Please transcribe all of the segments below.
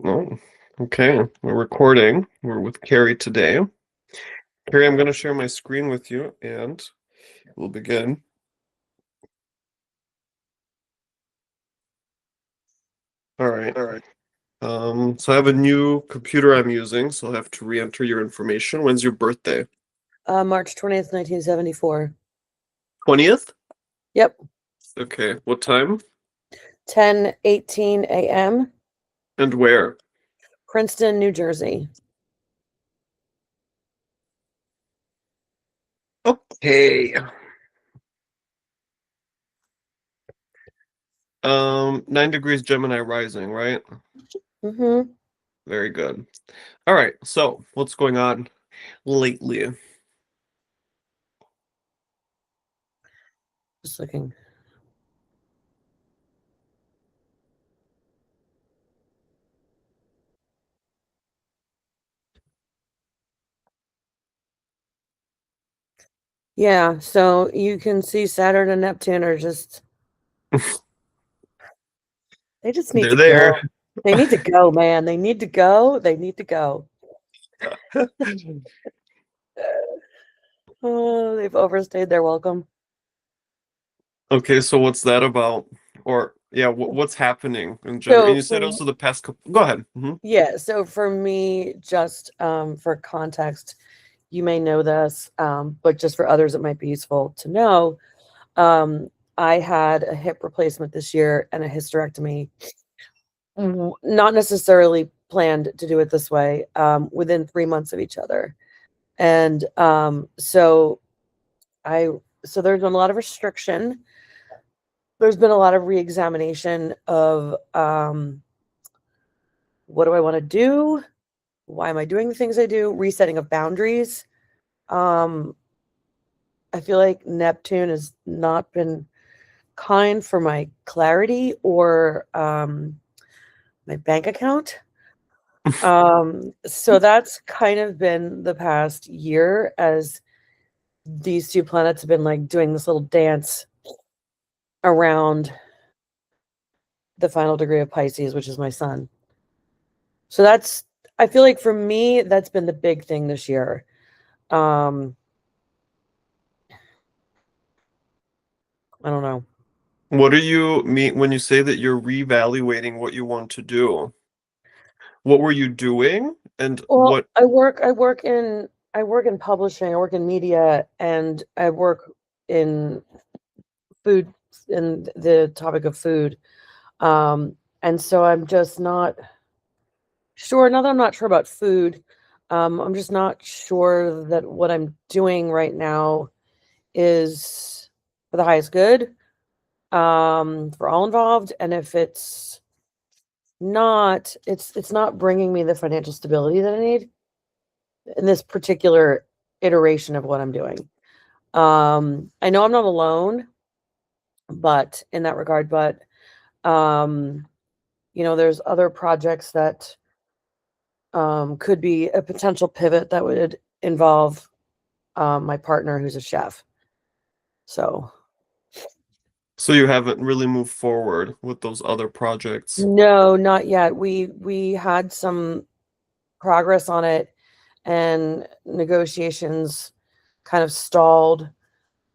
Oh, okay. We're recording. We're with Carrie today. Carrie, I'm going to share my screen with you and we'll begin. All right. All right. So I have a new computer I'm using, so I'll have to re-enter your information. When's your birthday? March 20th, 1974. 20th? Yep. Okay. What time 10:18 a.m. and where? Princeton, New Jersey. Okay. 9 degrees Gemini rising, right? Mm-hmm. Very good. All right. So what's going on lately? Just looking. Yeah, so you can see Saturn and Neptune are just they just need They're to there. go. They need to go, man. They need to go. They need to go. Oh, they've overstayed their welcome. Okay, so what's that about? Or yeah, what's happening in general? And So you said for also the past couple. Go ahead. yeah, so for me, just for context, you may know this, but just for others, it might be useful to know. I had a hip replacement this year and a hysterectomy. Not necessarily planned to do it this way, within 3 months of each other. And I, so there's been a lot of restriction. There's been a lot of reexamination of what do I want to do? Why am I doing the things I do? Resetting of boundaries. Um, I feel like Neptune has not been kind for my clarity or my bank account. So that's kind of been the past year as these two planets have been like doing this little dance around the final degree of Pisces, which is my sun. So that's, I feel like for me, that's been the big thing this year. Um, I don't know. What do you mean when you say that you're reevaluating what you want to do? What were you doing and Well, what? I work in publishing, I work in media, and I work in food in the topic of food. And so I'm just not sure. Now that I'm not sure about food, I'm just not sure that what I'm doing right now is for the highest good, for all involved. And if it's not, it's not bringing me the financial stability that I need in this particular iteration of what I'm doing. I know I'm not alone, but in that regard, but um, there's other projects that could be a potential pivot that would involve my partner who's a chef. So So you haven't really moved forward with those other projects. no, not yet. We had some progress on it, and negotiations kind of stalled.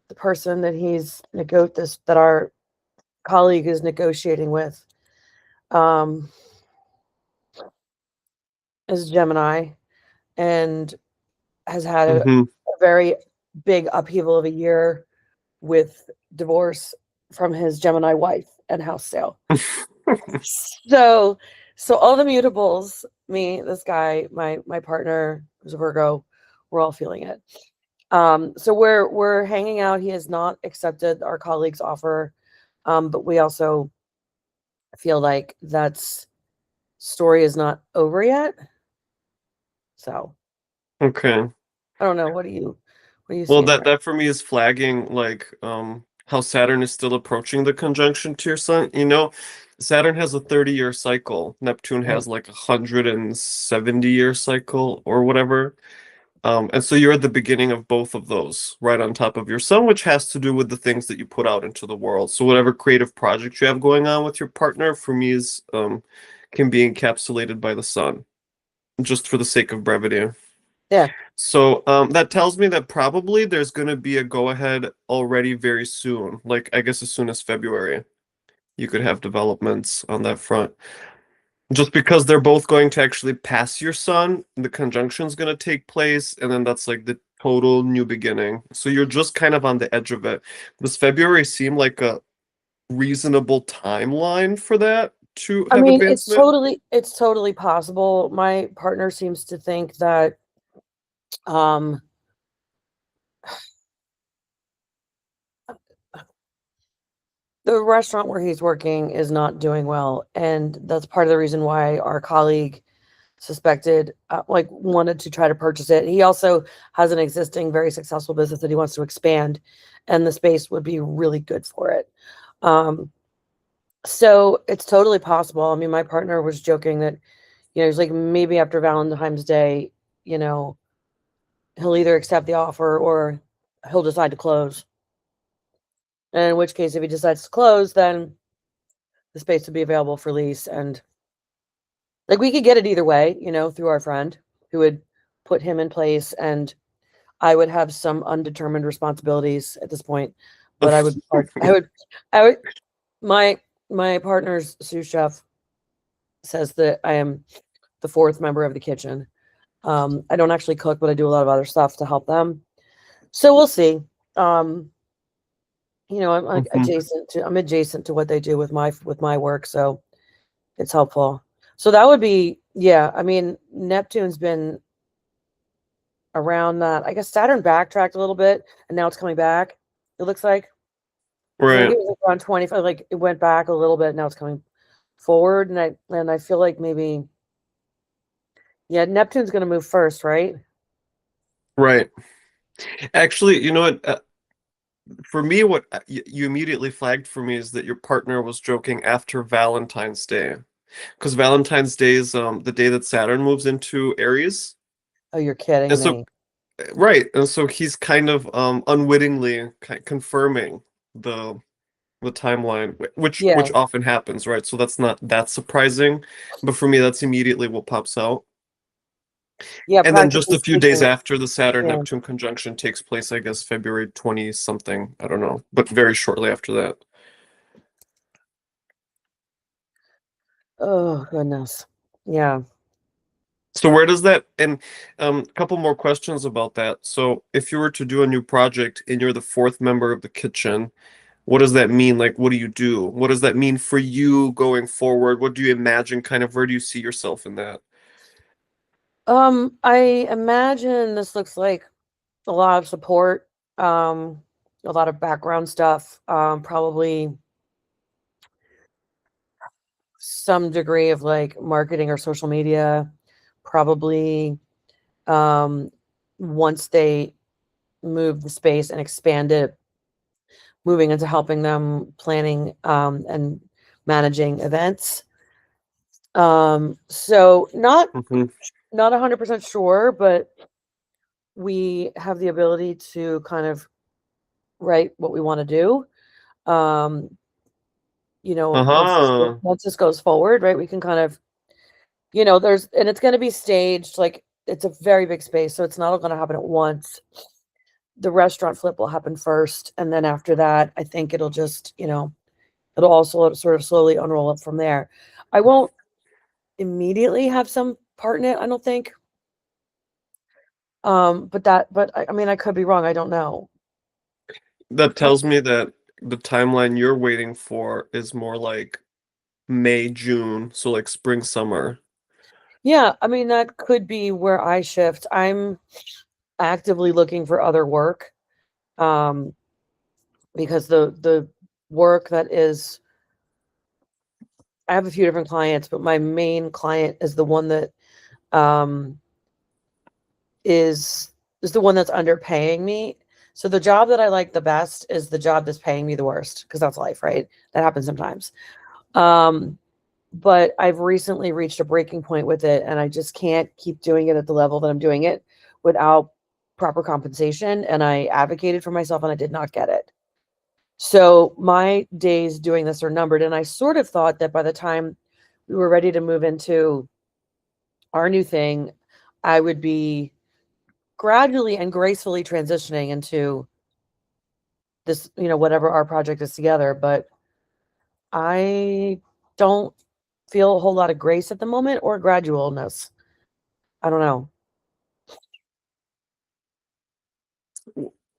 The person that that our colleague is negotiating with um, is Gemini and has had Hmm. a very big upheaval of a year with divorce from his Gemini wife and house sale. So, so all the mutables, me, this guy, my partner who's a Virgo, we're all feeling it. So we're hanging out. He has not accepted our colleague's offer, but we also feel like that's story is not over yet. So Okay. I don't know. What are you Well, seeing? that for me is flagging like how Saturn is still approaching the conjunction to your sun. Saturn has a 30-year cycle. Neptune Mhm. has like a 170-year cycle or whatever. And so you're at the beginning of both of those, right on top of your sun, which has to do with the things that you put out into the world. So whatever creative project you have going on with your partner, for me, is can be encapsulated by the sun, just for the sake of brevity. Yeah. So that tells me that probably there's going to be a go-ahead already very soon. Like I guess as soon as February, you could have developments on that front. Just because they're both going to actually pass your sun, the conjunction's going to take place, and then that's like the total new beginning. So you're just kind of on the edge of it. Does February seem like a reasonable timeline for that to I have mean, advancement? it's totally possible. My partner seems to think that um the restaurant where he's working is not doing well, and that's part of the reason why our colleague suspected, like, wanted to try to purchase it. He also has an existing very successful business that he wants to expand, and the space would be really good for it. Um, so it's totally possible. I mean, my partner was joking that, he's like, maybe after Valentine's Day, you know, he'll either accept the offer or he'll decide to close. And in which case, if he decides to close, then the space would be available for lease. And like we could get it either way, through our friend who would put him in place, and I would have some undetermined responsibilities at this point, but I would be part I would my partner's sous chef says that I am the fourth member of the kitchen. I don't actually cook, but I do a lot of other stuff to help them. So we'll see. Um, I'm like Mhm. I'm adjacent to what they do with my work, so it's helpful. So that would be, yeah. I mean, Neptune's been around that. I guess Saturn backtracked a little bit, and now it's coming back. It looks like. I think Right, it was like around 25. Like it went back a little bit. Now it's coming forward, and I feel like maybe, yeah, Neptune's going to move first, right? right. Actually, you know what? For me, what you immediately flagged for me is that your partner was joking after Valentine's Day, because Valentine's Day is the day that Saturn moves into Aries, Oh, you're kidding and so me. right, and so he's kind of unwittingly confirming the the timeline, which Yeah, often happens, right? So that's not that surprising, but for me, that's immediately what pops out. yeah. And then just Practically a few days speaking, after the Saturn yeah. Neptune conjunction takes place, I guess February 20 something, I don't know, but very shortly after that. Oh goodness. Yeah. So where does that, and a couple more questions about that. So if you were to do a new project and you're the fourth member of the kitchen, what does that mean? Like, what do you do? What does that mean for you going forward? What do you imagine? Kind of where do you see yourself in that? I imagine this looks like a lot of support, um, a lot of background stuff, probably some degree of like marketing or social media, probably um, once they move the space and expand it, moving into helping them planning and managing events. So Hmm. not 100% sure, but we have the ability to kind of write what we want to do. Um, Uh-huh. once this goes forward, right, we can kind of, and it's going to be staged. Like it's a very big space, so it's not all going to happen at once. The restaurant flip will happen first, and then after that, I think it'll just, it'll also sort of slowly unroll up from there. I won't immediately have some part in it, I don't think. But I mean, I could be wrong. I don't know. That tells me that the timeline you're waiting for is more like May, June, so like spring, summer. Yeah, I mean, that could be where I shift. I'm actively looking for other work, um, because the work that is, I have a few different clients, but my main client is the one that um, is is the one that's underpaying me. So the job that I like the best is the job that's paying me the worst, because that's life, right? That happens sometimes. Um, but I've recently reached a breaking point with it, and I just can't keep doing it at the level that I'm doing it without proper compensation. And I advocated for myself, and I did not get it. So my days doing this are numbered. And I sort of thought that by the time we were ready to move into our new thing, I would be gradually and gracefully transitioning into this, whatever our project is together. But I don't feel a whole lot of grace at the moment or gradualness. I don't know.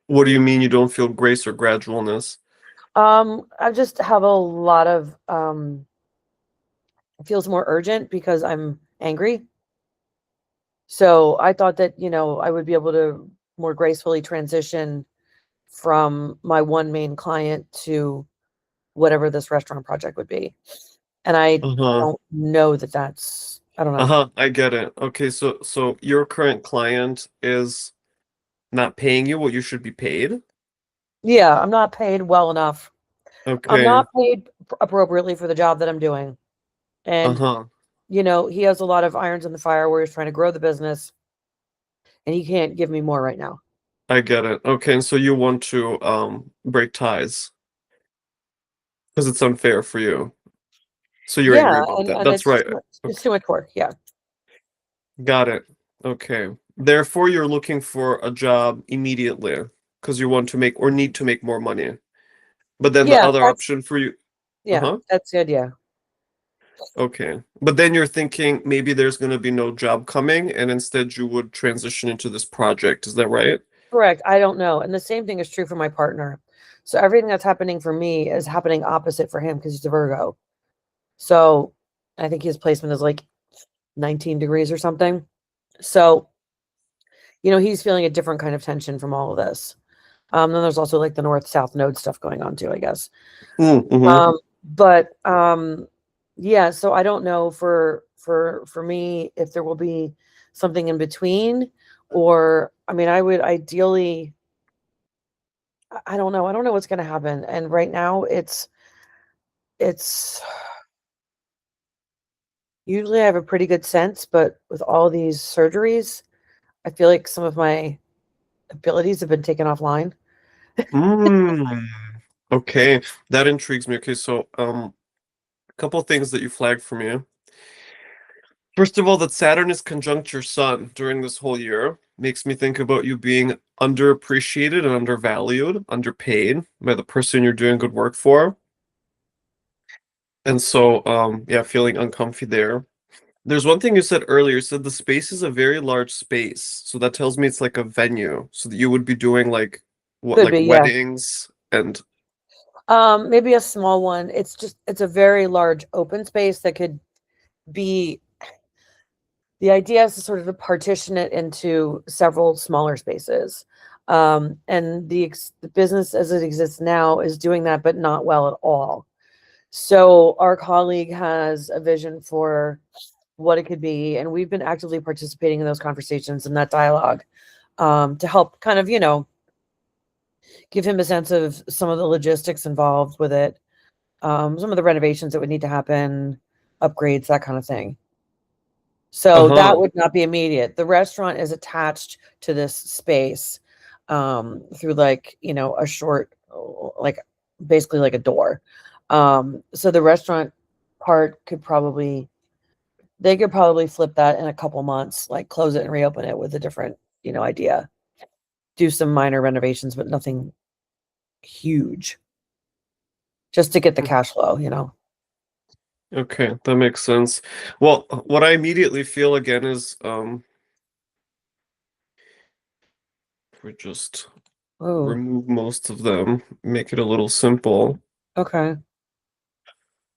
What do you mean you don't feel grace or gradualness? I just have a lot of it feels more urgent because I'm angry. So I thought that, I would be able to more gracefully transition from my one main client to whatever this restaurant project would be. And I Uh-huh. don't know that that's, I don't know. Uh-huh. I get it. Okay, so your current client is not paying you what you should be paid? Yeah, I'm not paid well enough. I'm Okay. not paid appropriately for the job that I'm doing. And, Uh-huh. he has a lot of irons in the fire where he's trying to grow the business and he can't give me more right now. I get it. Okay, and so you want to break ties because it's unfair for you. So you're Yeah, angry about that. and That's right. it's Okay. too much work. Yeah. Got it. Okay. Therefore, you're looking for a job immediately because you want to make or need to make more money. But then the Yeah, other option for you, yeah, uh-huh. that's good. Yeah. Okay. But then you're thinking maybe there's going to be no job coming and instead you would transition into this project. Is that right? Correct. I don't know. And the same thing is true for my partner. So everything that's happening for me is happening opposite for him because he's a Virgo. So I think his placement is like 19 degrees or something. So, he's feeling a different kind of tension from all of this. Then there's also like the north south node stuff going on too, I guess. Mm-hmm. But yeah, so I don't know for me if there will be something in between, or I mean, I would ideally, I don't know. I don't know what's going to happen. And right now it's usually I have a pretty good sense, but with all these surgeries, I feel like some of my abilities have been taken offline. Mm. Okay. That intrigues me. Okay, so a couple of things that you flagged for me. First of all, that Saturn is conjunct your sun during this whole year makes me think about you being underappreciated and undervalued, underpaid by the person you're doing good work for. And so, yeah, feeling uncomfy there. There's one thing you said earlier. You said the space is a very large space. So that tells me it's like a venue. So that you would be doing like what, Could like be, yeah. weddings and Maybe a small one. It's a very large open space that could be the idea is to sort of to partition it into several smaller spaces. And the business as it exists now is doing that, but not well at all. So our colleague has a vision for what it could be, and we've been actively participating in those conversations and that dialogue to help kind of, give him a sense of some of the logistics involved with it, some of the renovations that would need to happen, upgrades, that kind of thing. So that uh-huh. would not be immediate. The restaurant is attached to this space through like, a short, like basically like a door. So the restaurant part they could probably flip that in a couple months, like close it and reopen it with a different, idea. Do some minor renovations, but nothing huge, just to get the cash flow. Okay, that makes sense. Well, what I immediately feel again is if we just Oh, remove most of them, make it a little simple. okay.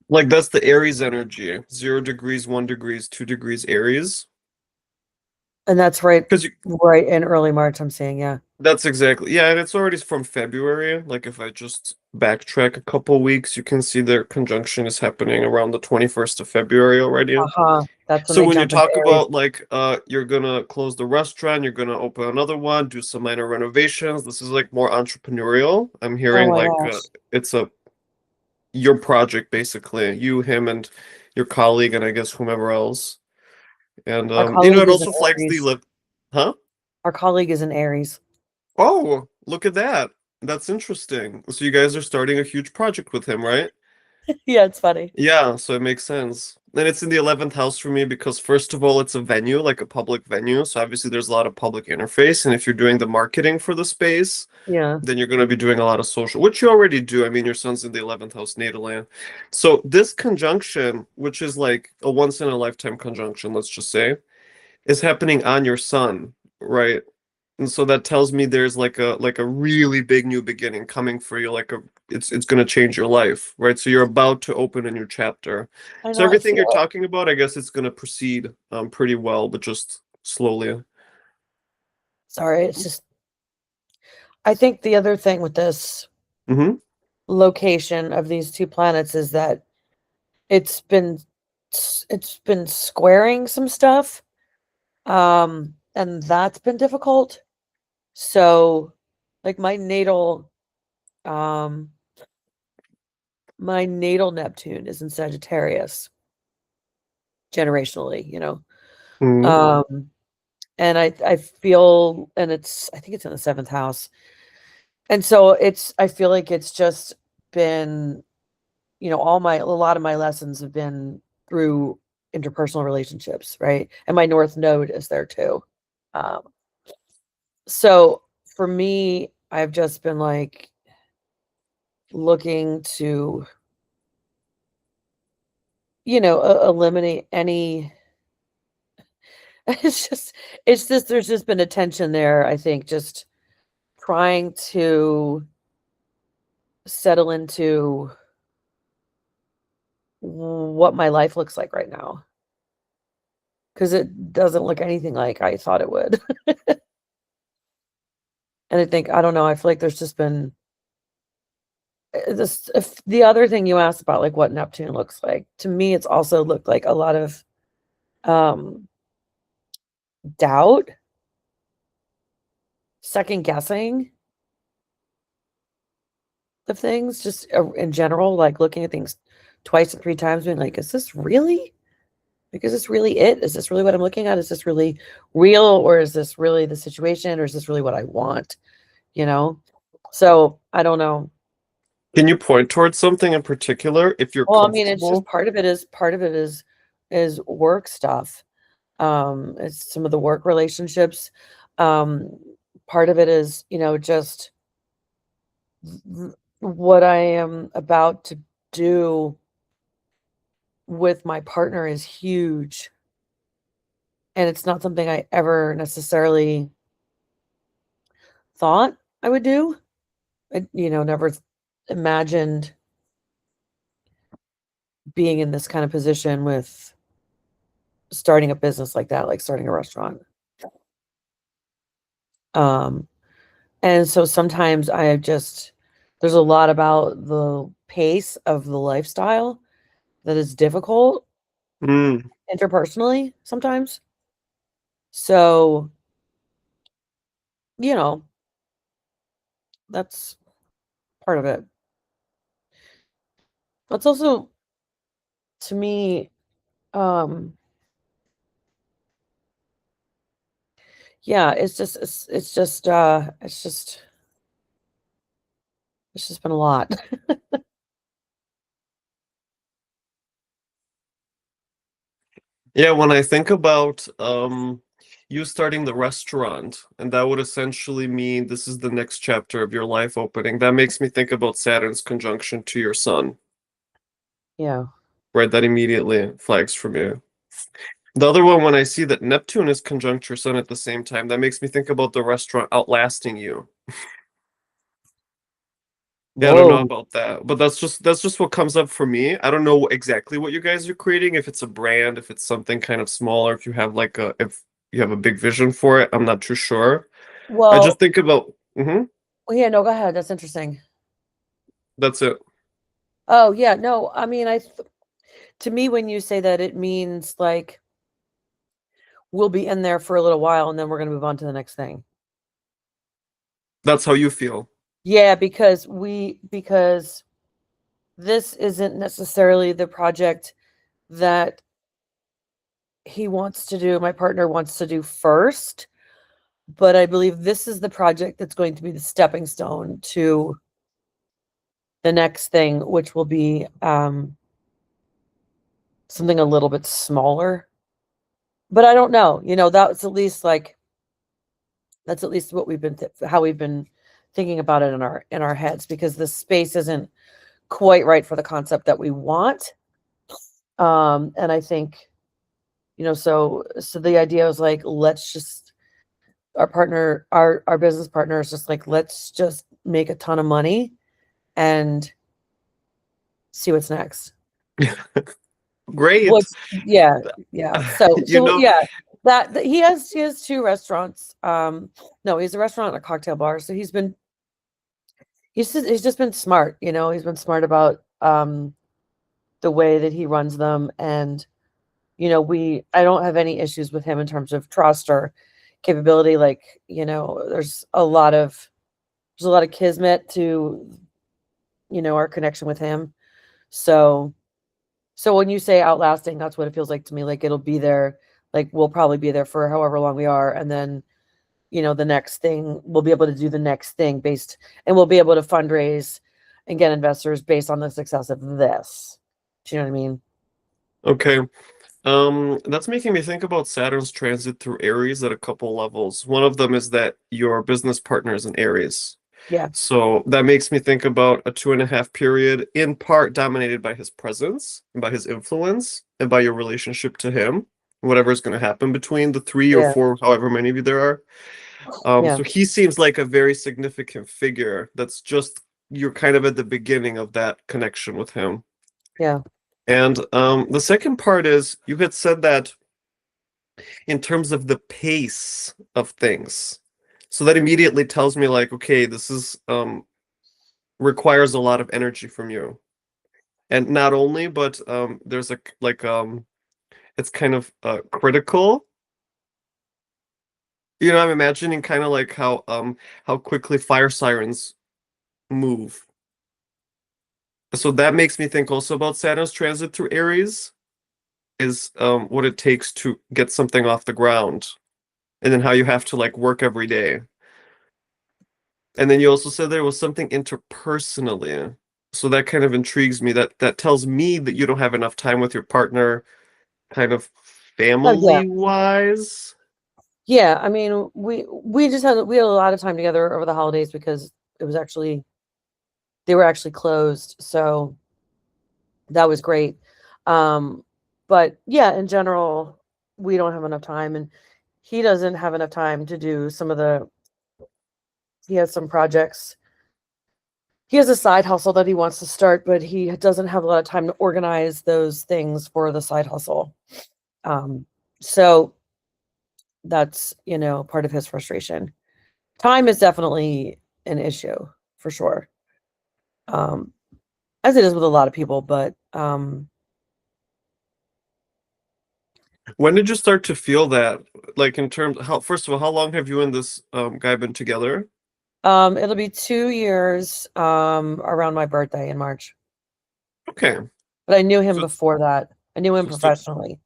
Like that's the Aries energy. 0 degrees, 1 degrees, 2 degrees Aries. And that's right, Because you right in early March, I'm saying, yeah. that's exactly yeah, and it's already from February. Like if I just backtrack a couple weeks, you can see their conjunction is happening around the 21st of February already. Uh-huh. That's when So they when you jump into talk Aries. about like you're gonna close the restaurant, you're gonna open another one, do some minor renovations. This is like more entrepreneurial. I'm Oh hearing my like gosh. it's a your project basically. You, him, and your colleague, and I guess whomever else. And Our it colleague is an also flags the Aries. huh? Our colleague is an Aries. Oh, look at that. That's interesting. So you guys are starting a huge project with him, right? Yeah, it's funny. Yeah, so it makes sense. And it's in the 11th house for me because, first of all, it's a venue, like a public venue. So obviously there's a lot of public interface. And if you're doing the marketing for the space, Yeah. then you're going to be doing a lot of social, which you already do. I mean, your son's in the 11th house natal land. So this conjunction, which is like a once in a lifetime conjunction, let's just say, is happening on your sun, right? And so that tells me there's like a really big new beginning coming for you, like a it's going to change your life, right? So you're about to open a new chapter. I So know. I everything you're feel. talking about, I guess it's going to proceed pretty well, but just slowly. Sorry. It's just. I think the other thing with this Hmm. location of these two planets is that it's been it's been squaring some stuff, and that's been difficult. So, like um, my natal Neptune is in Sagittarius generationally, Hmm. um, and I feel, and I think it's in the seventh house, and so I feel like it's just been, a lot of my lessons have been through interpersonal relationships, right? And my North Node is there too. Um, so for me, I've just been like looking to, eliminate any. It's just, there's just been a tension there. I think just trying to settle into what my life looks like right now because it doesn't look anything like I thought it would. And I think, I don't know, I feel like there's just been this. If the other thing you asked about, like what Neptune looks like, to me, it's also looked like a lot of um, doubt, second guessing of things, just in general, like looking at things twice and three times, being like, is this really? Like, is this really it? Is this really what I'm looking at? Is this really real? Or is this really the situation? Or is this really what I want? You know? So I don't know. Can you point towards something in particular if you're Well, I mean, it's just comfortable? part of it is work stuff. It's some of the work relationships. Um, Part of it is, just what I am about to do with my partner is huge. And it's not something I ever necessarily thought I would do. I, never imagined being in this kind of position with starting a business like that, like starting a restaurant. Um, and so sometimes there's a lot about the pace of the lifestyle that is difficult Mm. interpersonally sometimes. So, you know, that's part of it. That's also, to me, um, yeah, it's just been a lot. Yeah, when I think about you starting the restaurant, and that would essentially mean this is the next chapter of your life opening, that makes me think about Saturn's conjunction to your sun, Yeah. right? That immediately flags for me. The other one, when I see that Neptune is conjunct your sun at the same time, that makes me think about the restaurant outlasting you. Yeah, I don't know Whoa. about that, but that's just what comes up for me. I don't know exactly what you guys are creating, if it's a brand, if it's something kind of smaller, if you have a big vision for it. I'm not too sure. I Well, just think about yeah, no, go ahead. That's interesting. that's it. Oh, yeah, no, I mean, to me, when you say that, it means like we'll be in there for a little while and then we're going to move on to the next thing. That's how you feel. Yeah, because this isn't necessarily the project that he wants to do, my partner wants to do first, but I believe this is the project that's going to be the stepping stone to the next thing, which will be something a little bit smaller. But I don't know. That's at least what we've been how we've been thinking about it in our heads, because the space isn't quite right for the concept that we want. And I think, so the idea was like, let's just our business partner is just like, let's just make a ton of money and see what's next. Great. What's Yeah, yeah. So You know, yeah, that he has two restaurants. No, he's a restaurant and a cocktail bar. So he's just been smart, he's been smart about the way that he runs them. And I don't have any issues with him in terms of trust or capability. Like, there's a lot of kismet to our connection with him. So when you say outlasting, that's what it feels like to me. Like, it'll be there, like we'll probably be there for however long we are, and then the next thing, we'll be able to do the next thing and we'll be able to fundraise and get investors based on the success of this. Do you know what I mean? okay. That's making me think about Saturn's transit through Aries at a couple levels. One of them is that your business partner is in Aries. Yeah, So that makes me think about a 2.5 period, in part dominated by his presence, and by his influence, and by your relationship to him, whatever's going to happen between the three or yeah, four, however many of you there are. yeah, So he seems like a very significant figure. That's just, you're kind of at the beginning of that connection with him. yeah. And the second part is you had said that in terms of the pace of things. So that immediately tells me like, okay, this is requires a lot of energy from you. And not only, but there's a like it's kind of critical. I'm imagining kind of like how quickly fire sirens move. So that makes me think also about Saturn's transit through Aries is what it takes to get something off the ground, and then how you have to like work every day. And then you also said there was something interpersonally. So that kind of intrigues me. That tells me that you don't have enough time with your partner, kind of Oh, yeah. family wise. Yeah, I mean, we had a lot of time together over the holidays because they were actually closed. So that was great. Um, but yeah, in general, we don't have enough time, and he doesn't have enough time to do he has some projects. He has a side hustle that he wants to start, but he doesn't have a lot of time to organize those things for the side hustle. So that's, part of his frustration. Time is definitely an issue for sure. Um, as it is with a lot of people, but When did you start to feel that? Like in terms how first of all, how long have you and this guy been together? it'll be 2 years around my birthday in March. Okay. But I knew him So it's before that. I knew him so still professionally.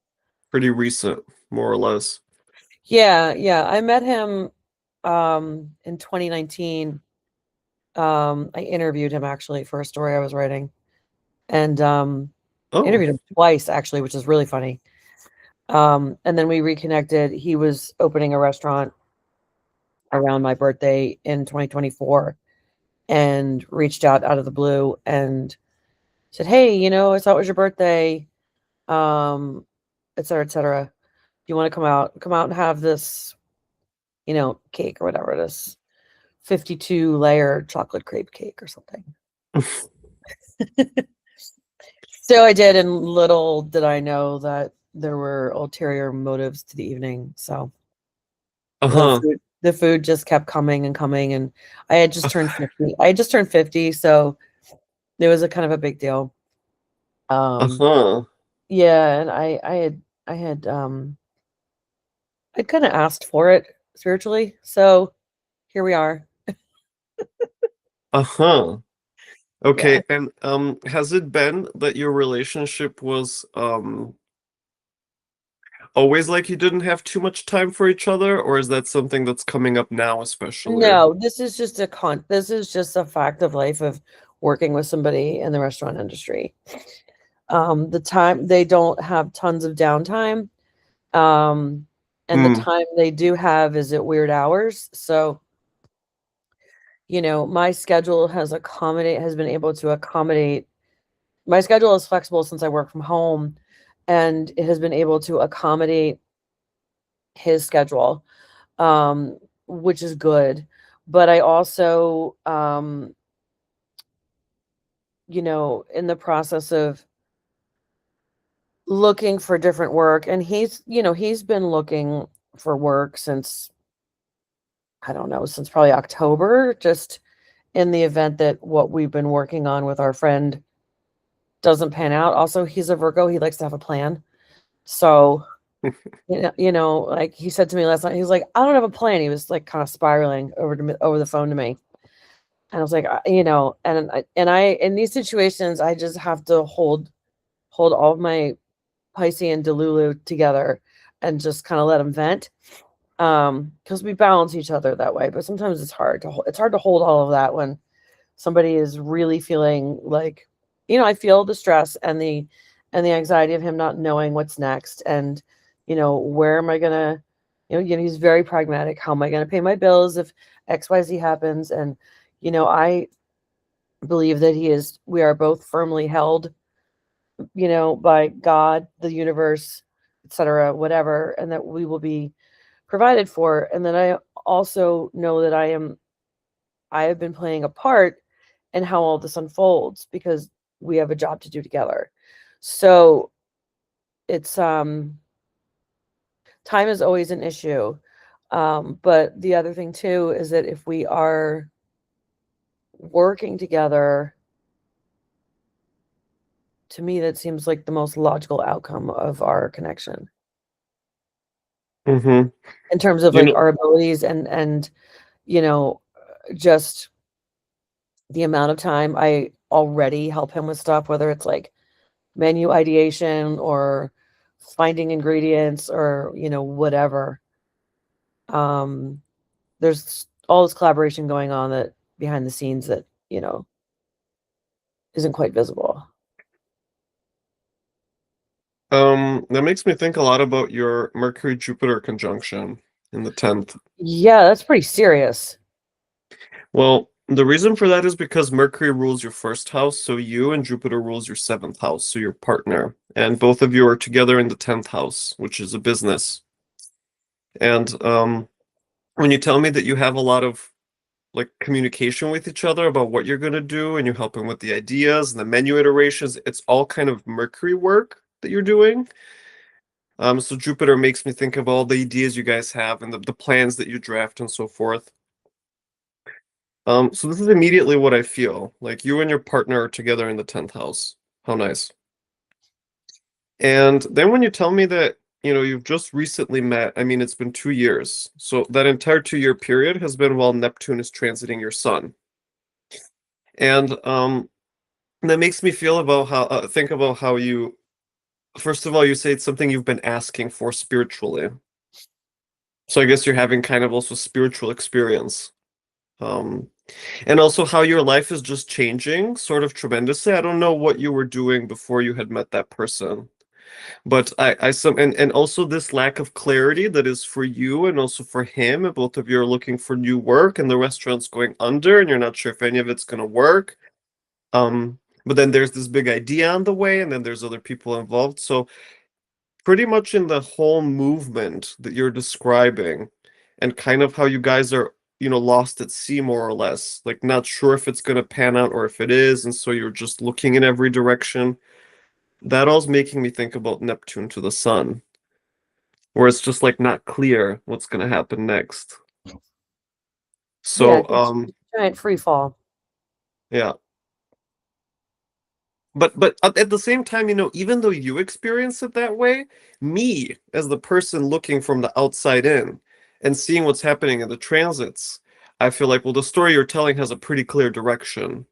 pretty recent, more or less. Yeah, yeah. I met him in 2019. I interviewed him actually for a story I was writing. And Oh. interviewed him twice actually, which is really funny. And then we reconnected. He was opening a restaurant around my birthday in 2024 and reached out of the blue and said, "Hey, I saw it was your birthday, et cetera, et cetera. Do you want to come out and have this, cake or whatever it is, 52 layer chocolate crepe cake or something." So I did, and little did I know that there were ulterior motives to the evening. So the Uh-huh. food, the food just kept coming and coming, and I had just turned 50. I had just turned 50, so it was a kind of a big deal. Um, Uh-huh. yeah, and I'd kind of asked for it spiritually, so here we are. Uh-huh. Yeah. Okay, and has it been that your relationship was always like you didn't have too much time for each other, or is that something that's coming up now especially? No, this is just a fact of life of working with somebody in the restaurant industry. The time they don't have tons of downtime. Um, and the Mm, time they do have is at weird hours. So, my schedule has been able to accommodate. My schedule is flexible since I work from home, and it has been able to accommodate his schedule, um, which is good. But I also, in the process of looking for different work, and he's been looking for work since, I don't know, since probably October, just in the event that what we've been working on with our friend doesn't pan out. Also, he's a Virgo, he likes to have a plan. So, like he said to me last night, he's like, I don't have a plan. He was like kind of spiraling over the phone to me. And I was like, in these situations, I just have to hold all of my Pisces and Delulu together and just kind of let them vent. Because we balance each other that way. But sometimes it's hard to hold all of that when somebody is really feeling like, I feel the stress and the anxiety of him not knowing what's next, and where am I gonna, he's very pragmatic. How am I gonna pay my bills if XYZ happens? And I believe that we are both firmly held, by God, the universe, etc., whatever, and that we will be provided for. And then I also know that I have been playing a part in how all this unfolds because we have a job to do together. So it's time is always an issue. But the other thing too is that if we are working together, to me that seems like the most logical outcome of our connection hmm. in terms of You like know, our abilities and you know just the amount of time I already help him with stuff, whether it's like menu ideation or finding ingredients or whatever. um there's all this collaboration going on that behind the scenes that isn't quite visible. that makes me think a lot about your Mercury-Jupiter conjunction in the 10th. Yeah, that's pretty serious. Well, the reason for that is because Mercury rules your first house, so you, and Jupiter rules your seventh house, so your partner. And both of you are together in the 10th house, which is a business. And when you tell me that you have a lot of like communication with each other about what you're going to do, and you help him with the ideas and the menu iterations, it's all kind of Mercury work that you're doing. So Jupiter makes me think of all the ideas you guys have and the plans that you draft and so forth. So this is immediately what I feel. Like you and your partner are together in the 10th house. How nice. And then when you tell me that, you've just recently met, I mean, it's been 2 years. So that entire 2 year period has been while Neptune is transiting your sun. And that makes me feel about think about how you, first of all, you say it's something you've been asking for spiritually. So I guess you're having kind of also spiritual experience. Um, and also how your life is just changing sort of tremendously. I don't know what you were doing before you had met that person, but and also this lack of clarity that is for you and also for him, and both of you are looking for new work and the restaurant's going under and you're not sure if any of it's going to work. But then there's this big idea on the way, and then there's other people involved. So pretty much in the whole movement that you're describing and kind of how you guys are, lost at sea more or less, like not sure if it's going to pan out or if it is, and so you're just looking in every direction. That all's making me think about Neptune to the sun, where it's just like not clear what's going to happen next. Yeah, So, it's giant free fall. yeah. But at the same time, even though you experience it that way, me as the person looking from the outside in and seeing what's happening in the transits, I feel like, well, the story you're telling has a pretty clear direction.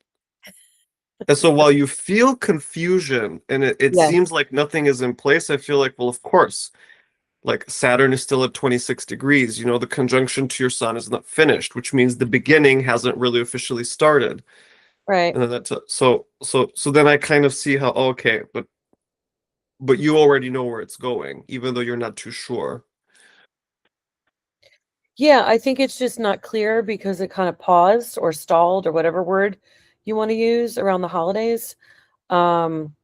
And so while you feel confusion and it seems Yes. like nothing is in place, I feel like, well, of course, like Saturn is still at 26 degrees. The conjunction to your sun is not finished, which means the beginning hasn't really officially started. Right. And then so then I kind of see how, oh, okay, but but you already know where it's going, even though you're not too sure. Yeah, I think it's just not clear because it kind of paused or stalled or whatever word you want to use around the holidays. Um,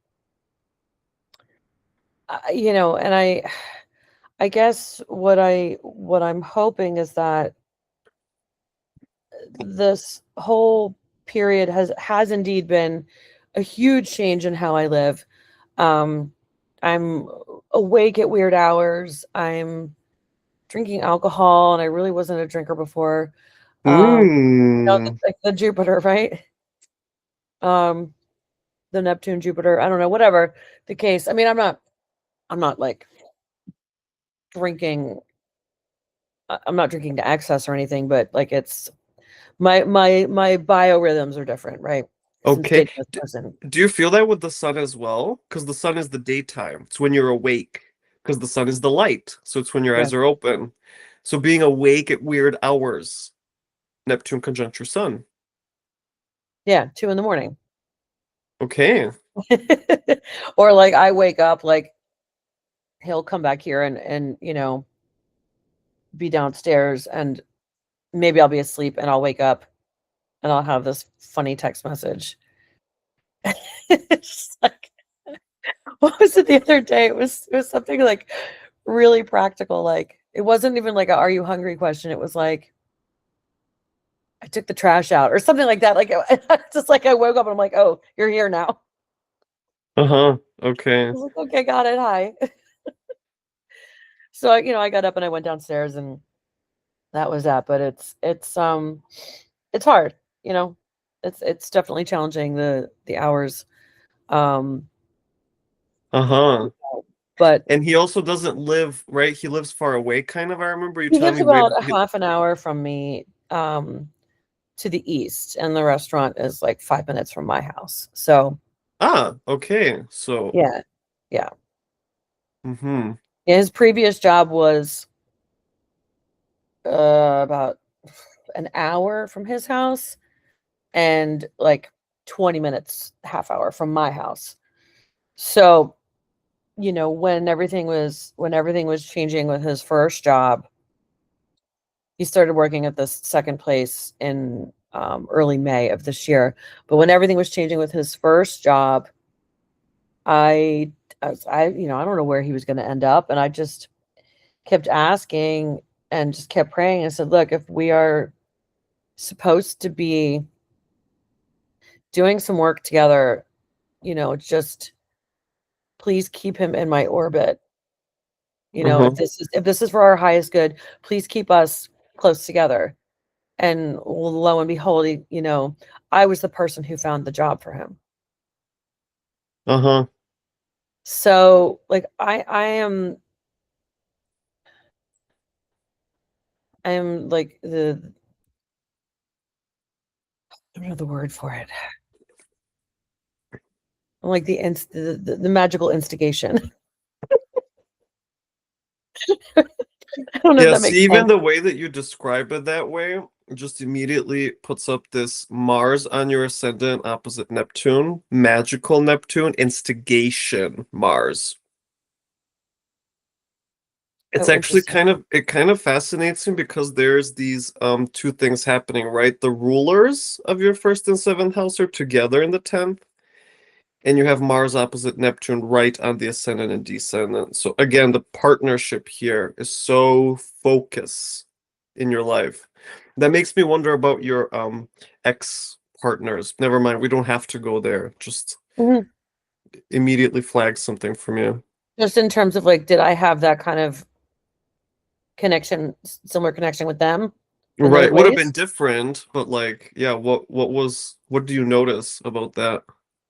and I guess what I'm hoping is that this whole period has indeed been a huge change in how I live. Um, I'm awake at weird hours. I'm drinking alcohol, and I really wasn't a drinker before. Um, Mm. the Jupiter, right? Um, the Neptune, Jupiter. I don't know, whatever the case. I mean, I'm not like drinking. I'm not drinking to excess or anything, but like it's my biorhythms are different, right? Since Okay. dating this person. Do you feel that with the sun as well? Because the sun is the daytime. It's when you're awake. Because the sun is the light. So it's when your Yeah. eyes are open. So being awake at weird hours, Neptune conjunct your sun. Yeah, 2 in the morning. Okay. Or like I wake up, like he'll come back here and be downstairs, and maybe I'll be asleep and I'll wake up and I'll have this funny text message. It's just like, what was it the other day? It was something like really practical. Like it wasn't even like a "Are you hungry?" question. It was like, I took the trash out or something like that. Like just like I woke up and I'm like, oh, you're here now. Uh-huh. I Okay. was like, okay, got it. Hi. So I got up and I went downstairs, and that was that. But it's hard, you know. It's definitely challenging, the hours. Um, Uh-huh. but And he also doesn't live, right? He lives far away, kind of. I remember you he telling lives me way about a half an hour from me, to the east, and the restaurant is like 5 minutes from my house. So okay. So, yeah, yeah. mm-hmm. Yeah, his previous job was about an hour from his house, and like 20 minutes, half hour from my house. So, when everything was changing with his first job, he started working at this second place in early May of this year. But when everything was changing with his first job, I, I don't know where he was going to end up, and I just kept asking and just kept praying. I said, "Look, if we are supposed to be doing some work together, just please keep him in my orbit. If Uh-huh. this is for our highest good, please keep us close together." And lo and behold, I was the person who found the job for him. Uh-huh. So, like, I am like I don't know the word for it. I'm like the magical instigation. I don't know if that Yes, makes even sense. the way that you describe it that way just immediately puts up this Mars on your ascendant opposite Neptune, magical Neptune, instigation Mars. It's Oh, actually interesting. kind of fascinates me because there's these two things happening, right? The rulers of your first and seventh house are together in the 10th, and you have Mars opposite Neptune right on the ascendant and descendant. So again, the partnership here is so focus in your life. That makes me wonder about your ex partners. Never mind, we don't have to go there. Just Mhm. immediately flag something from you. Just in terms of like, did I have that kind of similar connection with them in those Right, would have been ways? different, but like, yeah, what do you notice about that?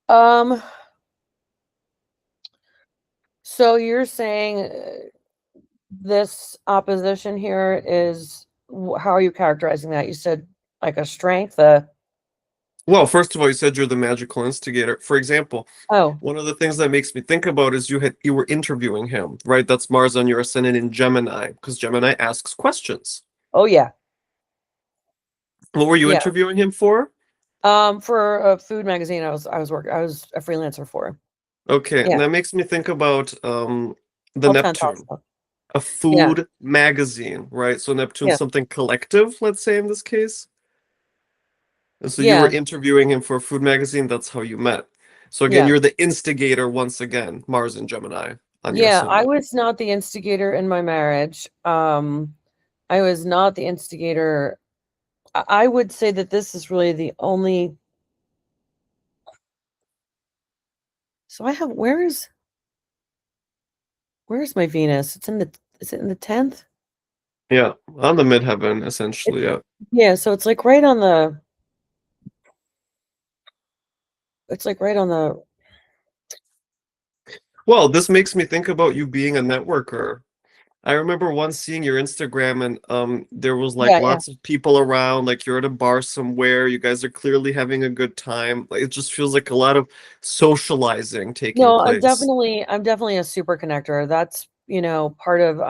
Um, so you're saying this opposition here is, how are you characterizing that? You said like a strength, Well, first of all, you said you're the magical instigator. For example, oh, one of the things that makes me think about is you were interviewing him, right? That's Mars on your ascendant in Gemini, because Gemini asks questions. oh yeah, What were you yeah. interviewing him for? For a food magazine, I was a freelancer for. Okay, and Yeah. that makes me think about the All 10th house Neptune, stuff. a Yeah. food magazine, right? So Neptune's Yeah. something collective, let's say in this case. And so you were Yeah. interviewing him for a food magazine, that's how you met. So again, Yeah. you're the instigator once again, Mars and Gemini on your Yeah. I ascendant. was not the instigator in my marriage. I was not the instigator. I would say that this is really the only. So I have, where's my Venus? Is it in the 10th? Yeah, on the midheaven, It's essentially, yeah. Yeah, so it's like right on the. Well, this makes me think about you being a networker. I remember once seeing your Instagram and there was like Yeah, yeah. lots of people around, like you're at a bar somewhere, you guys are clearly having a good time. Like it just feels like a lot of socializing taking No, place. I'm definitely a super connector. That's, part of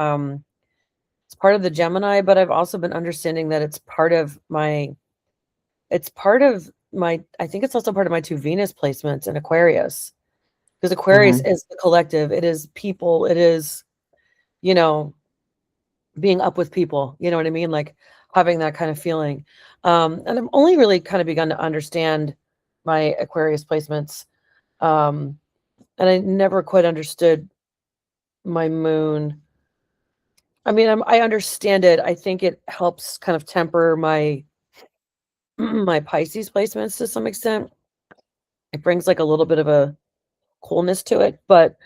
it's part of the Gemini, but I've also been understanding that I think it's also part of my two Venus placements in Aquarius. Because Aquarius Hmm. is the collective, it is people, it is, you know, being up with people, you know what I mean? Like having that kind of feeling. And I've only really kind of begun to understand my Aquarius placements. Um, and I never quite understood my moon. I mean, I understand it. I think it helps kind of temper my my Pisces placements to some extent. It brings like a little bit of a coolness to it. But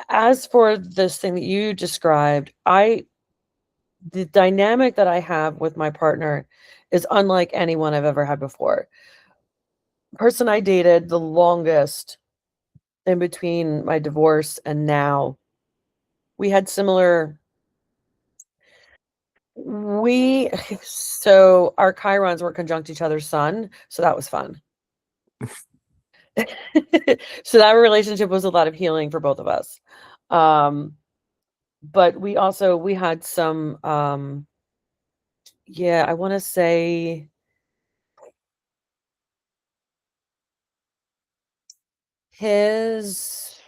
as for this thing that you described, the dynamic that I have with my partner is unlike anyone I've ever had before. Person I dated the longest in between my divorce and now, we had similar we so our chirons were conjunct each other's sun, so that was fun. So that relationship was a lot of healing for both of us. Um, but we had some yeah, I want to say his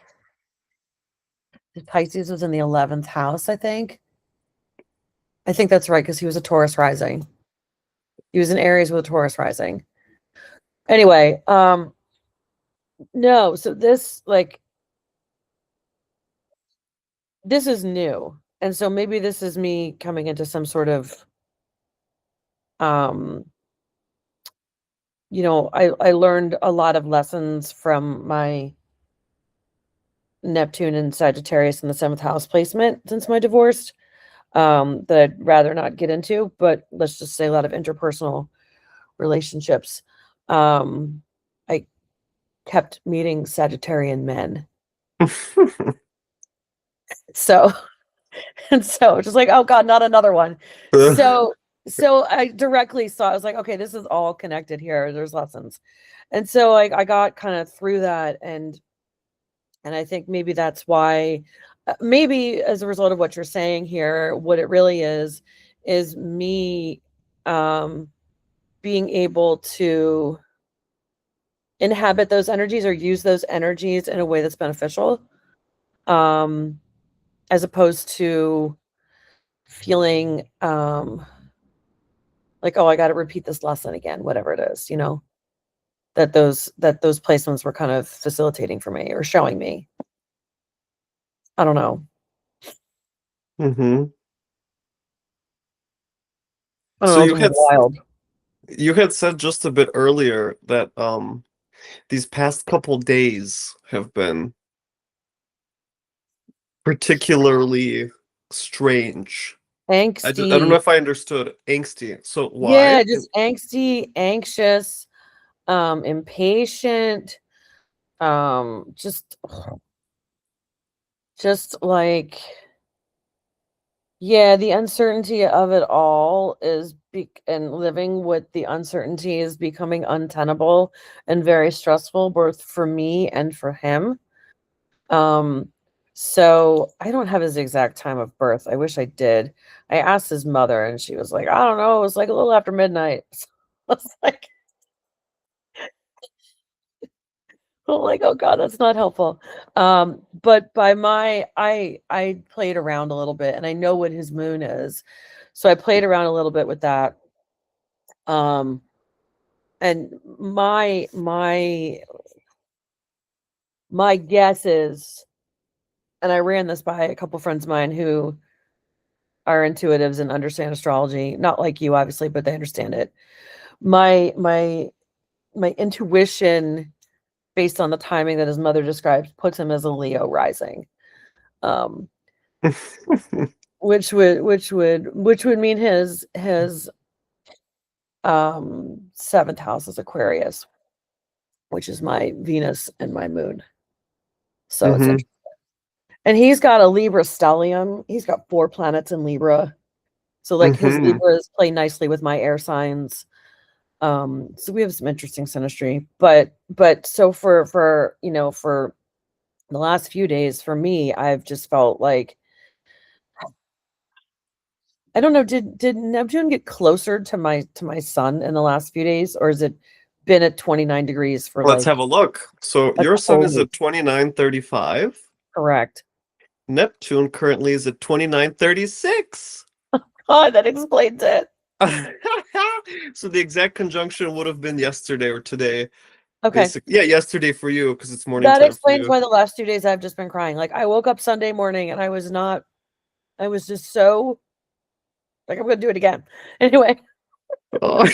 Pisces was in the 11th house, I think. I think that's right because he was a Taurus rising. He was in Aries with a Taurus rising. Anyway, no, so this is new. And so maybe this is me coming into some sort of um I learned a lot of lessons from my Neptune and Sagittarius in the 7th house placement since my divorce, that I'd rather not get into, but let's just say a lot of interpersonal relationships. I kept meeting Sagittarian men. So, and so just like, oh God, not another one. So, so I directly saw, I was like, okay, this is all connected here. There's lessons. And so I got kind of through that. And I think maybe that's why, maybe as a result of what you're saying here, what it really is me, um, being able to inhabit those energies or use those energies in a way that's beneficial, um, as opposed to feeling like, oh, I got to repeat this lesson again, whatever it is, that those placements were kind of facilitating for me or showing me. I don't know. Hmm. I don't So know. It's wild. you had said just a bit earlier that these past couple days have been particularly strange. I don't know Angsty. if I understood angsty. So Yeah, why? just angsty, anxious, impatient, just like, yeah, the uncertainty of it all and living with the uncertainty is becoming untenable and very stressful, both for me and for him. Um, so I don't have his exact time of birth. I wish I did. I asked his mother and she was like, I don't know, it was like a little after midnight. I was like, I'm like, oh God, that's not helpful. But by my I played around a little bit and I know what his moon is. So I played around a little bit with that. Um and my guess is, and I ran this by a couple friends of mine who are intuitives and understand astrology, not like you obviously, but they understand it. My intuition based on the timing that his mother describes puts him as a Leo rising. Um which would mean his seventh house is Aquarius, which is my Venus and my moon. So it's Hmm. interesting. And he's got a Libra stellium. He's got 4 planets in Libra. So like his Hmm. Libras play nicely with my air signs. So we have some interesting synastry. But so for for the last few days for me, I've just felt like I don't know, did Neptune get closer to my sun in the last few days, or has it been at 29 degrees for Let's like have a look. So a your sun whole is week? at 2935. Correct. Neptune currently is at 2936. Oh, that explains it. So the exact conjunction would have been yesterday or today. Okay. Basic, yeah, yesterday for you because it's morning That time for explains you. why the last 2 days I've just been crying. Like I woke up Sunday morning and I was just so like I'm gonna do it again. Anyway, Oh.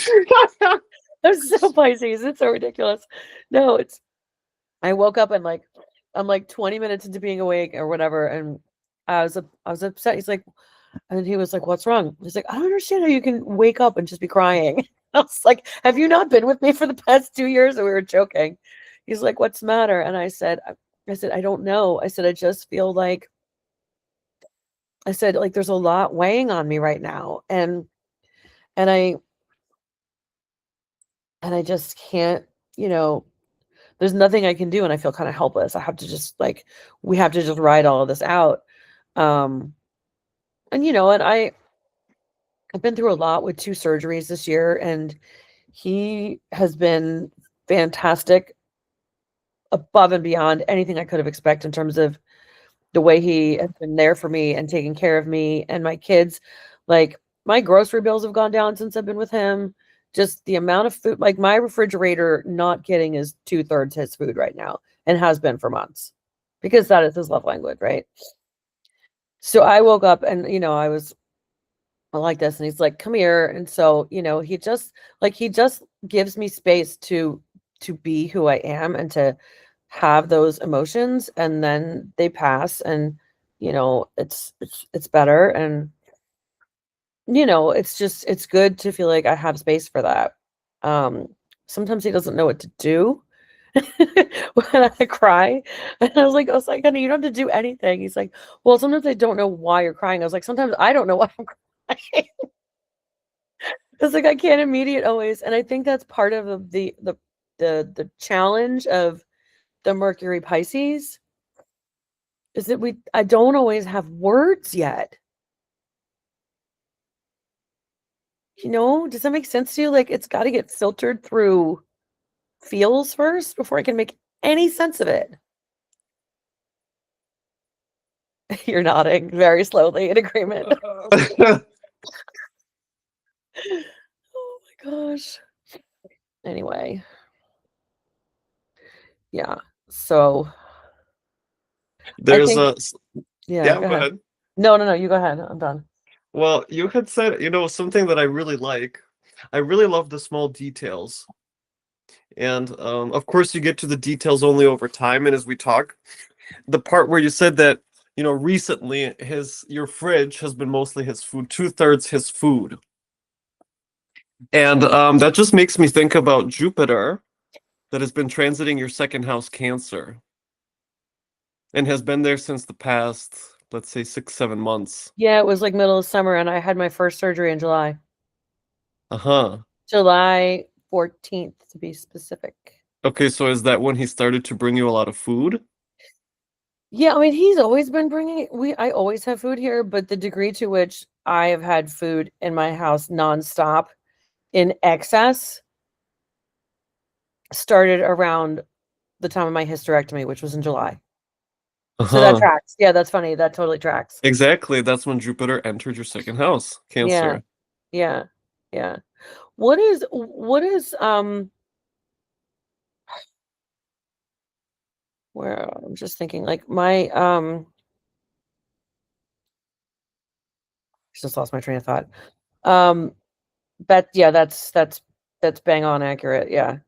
I'm so Pisces. It's so ridiculous. No, it's I woke up and like I'm like 20 minutes into being awake or whatever, and I was upset. He's like, and he was like, "What's wrong?" He's like, "I don't understand how you can wake up and just be crying." I was like, "Have you not been with me for the past 2 years?" And we were joking. He's like, "What's the matter?" And I said, "I don't know." I said, "I just feel like," I said, "like there's a lot weighing on me right now, and I just can't, you know." There's nothing I can do, and I feel kind of helpless. I have to just like we have to just ride all of this out. Um, and and I've been through a lot with 2 surgeries this year, and he has been fantastic, above and beyond anything I could have expected in terms of the way he has been there for me and taking care of me and my kids. Like my grocery bills have gone down since I've been with him. Just the amount of food, like my refrigerator not getting is 2/3 his food right now and has been for months because that is his love language, right? So I woke up and, I like this. And he's like, come here. And so, he just gives me space to be who I am and to have those emotions and then they pass and it's better and it's just it's good to feel like I have space for that. Um Sometimes he doesn't know what to do when I cry. And I was like, honey, you don't have to do anything. He's like, well, sometimes I don't know why you're crying. I was like, sometimes I don't know why I'm crying. It's like I can't immediate always. And I think that's part of the challenge of the Mercury Pisces is that I don't always have words yet. Does that make sense to you? Like it's got to get filtered through feels first before I can make any sense of it. You're nodding very slowly in agreement. Oh my gosh. Anyway, yeah. So I There's think, a, yeah, yeah, go go ahead. ahead. No, no, no, you go ahead. I'm done. Well, you had said, something that I really like. I really love the small details. And of course, you get to the details only over time. And as we talk, the part where you said that, recently your fridge has been mostly his food, 2/3 his food. And that just makes me think about Jupiter that has been transiting your second house, Cancer, and has been there since the past, let's say, 6, 7 months. Yeah, it was like middle of summer and I had my first surgery in July. Uh-huh. July 14th to be specific. Okay, so is that when he started to bring you a lot of food? Yeah, I mean, he's always been bringing I always have food here, but the degree to which I have had food in my house nonstop in excess started around the time of my hysterectomy, which was in July. So that Uh-huh. tracks. Yeah, that's funny. That totally tracks. Exactly. That's when Jupiter entered your second house, Yeah, Cancer. yeah, yeah. What is where I'm just thinking like my just lost my train of thought. Um yeah, that's bang on accurate. Yeah.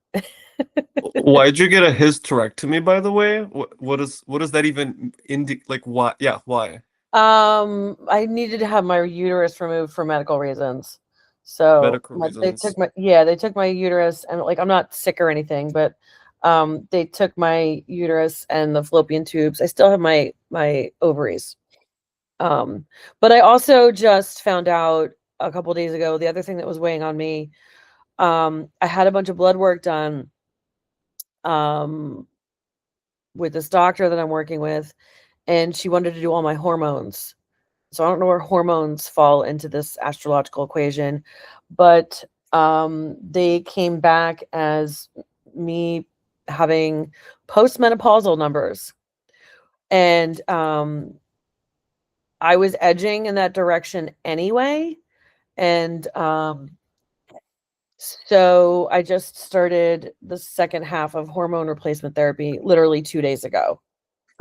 Why'd you get a hysterectomy, by the way? What does that even indi like why? Yeah, why? I needed to have my uterus removed for medical reasons. So Medical reasons. they took my uterus and like I'm not sick or anything, but they took my uterus and the fallopian tubes. I still have my ovaries. Um, but I also just found out a couple days ago the other thing that was weighing on me. I had a bunch of blood work done um with this doctor that I'm working with, and she wanted to do all my hormones. So I don't know where hormones fall into this astrological equation, but they came back as me having postmenopausal numbers. And I was edging in that direction anyway. And so I just started the second half of hormone replacement therapy literally 2 days ago.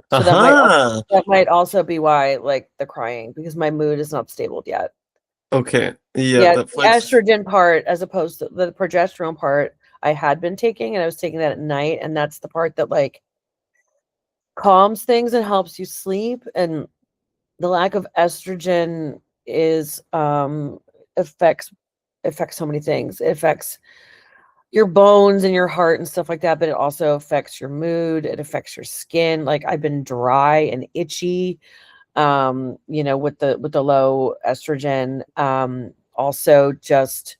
So Aha. that might also be why, like, the crying, because my mood is not stable yet. Okay. Yeah, Yeah, that the flags. estrogen part as opposed to the progesterone part I had been taking, and I was taking that at night, and that's the part that, like, calms things and helps you sleep, and the lack of estrogen is, affects affects so many things. It affects your bones and your heart and stuff like that, but it also affects your mood, it affects your skin. Like, I've been dry and itchy, with the low estrogen. Also just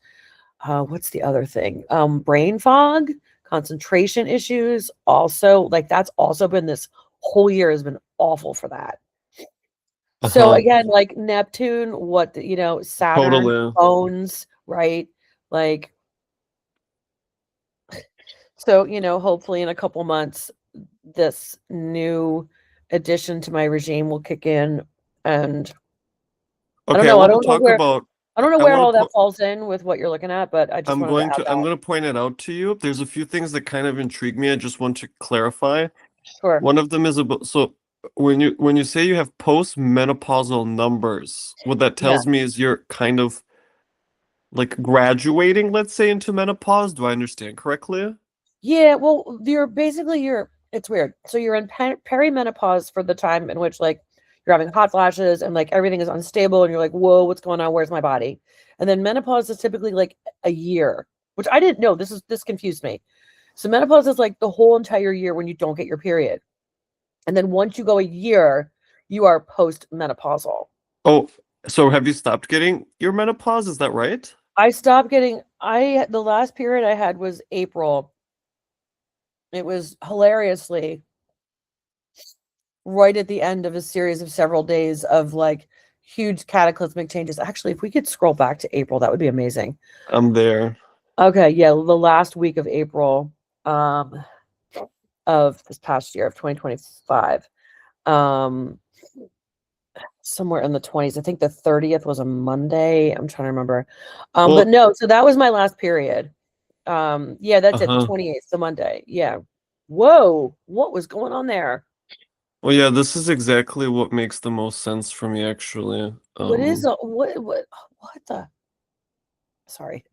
what's the other thing? Brain fog, concentration issues. Also, like that's also been this whole year has been awful for that. So Uh-huh. again, like Neptune, Saturn, Totally. bones, right? Like, so, hopefully in a couple months, this new addition to my regime will kick in, and I don't Okay, I know. want to talk about I don't know I where want all to that put falls in with what you're looking at, but I just wanted to add I'm that. going to point it out to you. There's a few things that kind of intrigue me. I just want to clarify. Sure. One of them is about so when you say you have postmenopausal numbers, what that Yeah. tells me is you're kind of like graduating, let's say, into menopause. Do I understand correctly? Yeah. Well, it's weird. So you're in perimenopause for the time in which, like, you're having hot flashes and like everything is unstable and you're like, whoa, what's going on? Where's my body? And then menopause is typically like a year, which I didn't know. This confused me. So menopause is like the whole entire year when you don't get your period. And then once you go a year, you are postmenopausal. Oh, so have you stopped getting your menopause? Is that right? The last period I had was April. It was hilariously right at the end of a series of several days of like huge cataclysmic changes. Actually, if we could scroll back to April, that would be amazing. I'm there. Okay, yeah, the last week of April um of this past year of 2025. Um Somewhere in the 20s. I think the 30th was a Monday. I'm trying to remember. But Well, no, so that was my last period. Yeah, that's it, the uh-huh. 28th, the Monday. Yeah. Whoa, what was going on there? Well, yeah, this is exactly what makes the most sense for me, actually. What the sorry.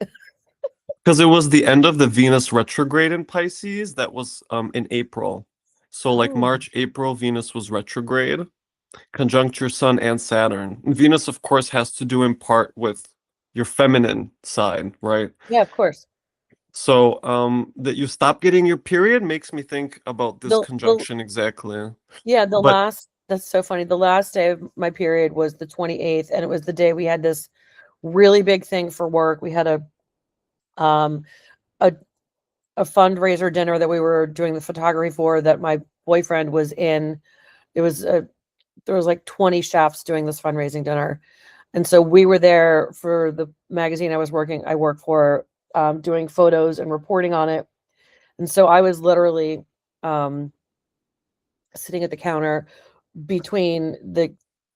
Because it was the end of the Venus retrograde in Pisces that was in April. So like Oh, March, April, Venus was retrograde, conjunct your Sun and Saturn. Venus, of course, has to do in part with your feminine side, right? yeah, of course. So that you stop getting your period makes me think about this The conjunction exactly. Yeah, But that's so funny. The last day of my period was the 28th, and it was the day we had this really big thing for work. We had um a a fundraiser dinner that we were doing the photography for that my boyfriend was in. It was there was like 20 chefs doing this fundraising dinner. And so we were there for the magazine I work for, doing photos and reporting on it. And so I was literally um, sitting at the counter between the